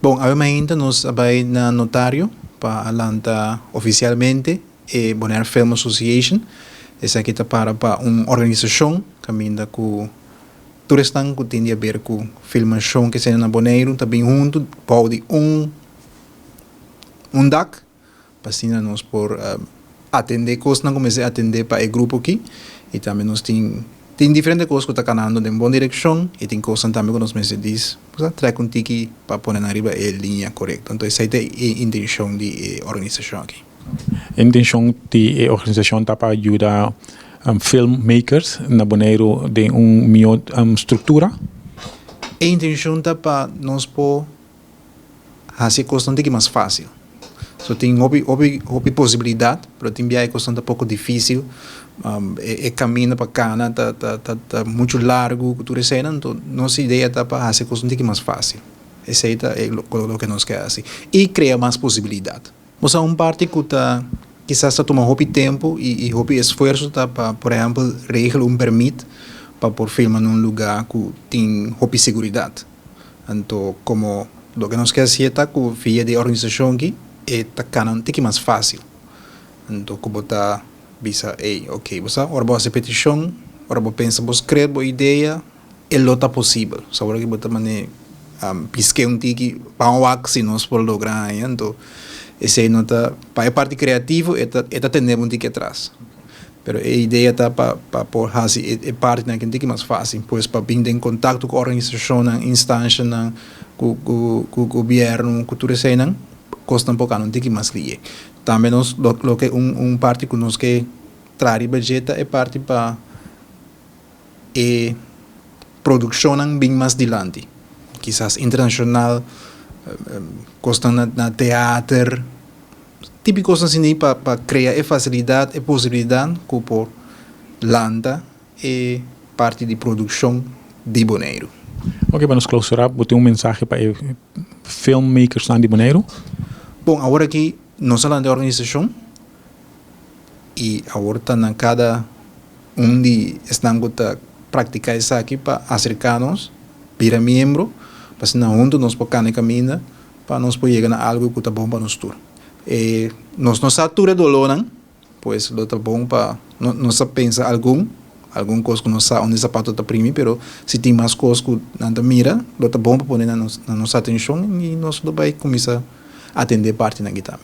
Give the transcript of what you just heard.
Bom, obviamente nós vai na notário para alanta oficialmente e Bonaire Film Association. Essa aqui está para uma organização que ainda com turistas que tem a ver com filmação que se na Bonaire, também junto pode DAC para nós por atender coisas, não comecei a atender para o grupo aqui e também nós tem diferentes coisas que está caminhando em boa direção e tem coisas também que nós me diz traz um tique para pôr na riba a linha correta. Então essa é a intenção da organização aqui. A intenção da organização está para ajudar filmmakers na Bonaire de melhor estrutura? A intenção está para nós pôr fazer coisas mais fácil. So, tem houve possibilidade, mas também é questão um pouco difícil. Caminho para cá está muito largo, cultura cena, então nossa ideia está para fazer coisas mais fácil. Essa é o que nós queremos fazer. E criar mais possibilidade. Mas há parte que quizás está tomando muito tempo e muito esforço para, por exemplo, regrar permite para por filmar num lugar que tem muita segurança. Então, como o que nós queremos fazer é que via de organização aqui, está ficando mais fácil. Então, como está bisa, ok, você agora vou fazer petição, agora vou pensar, vou escrever boa ideia, é lota possível. Só que você também pisquei tiki para um ac se nós por lograr, então esse nota para a parte criativa é atender tiki atrás. Pero a ideia está para por fazer a parte naquele tiki mais fácil, pois para vir em contato com a organização, na instância, com o governo, com tudo isso, custa um pouco, não tem que mais ligar. Também nós, lo que parte que nós que traz budget é parte para a produção bem mais dilante. Quizás internacional, custa na teatro, tipo coisas assim para criar a facilidade, a possibilidade que por landa e parte de produção de Bonaire. Ok, para nos clausurar, você tem mensagem para filmmakers de Bonaire? Bom, agora aqui nós falamos de organização e agora está na cada de estamos a praticar isso aqui para acercar-nos, virar membro, para se não juntos nós podemos caminhar para nós poder chegar a algo que está bom para nós todos. Nós não satura do lona, pois está bom para nós pensar alguma coisa que nós sabemos onde o sapato está primeiro, mas se tem mais coisas que não mira, está bom para pôr na nossa atenção e nós vai começar atender parte na guitarra.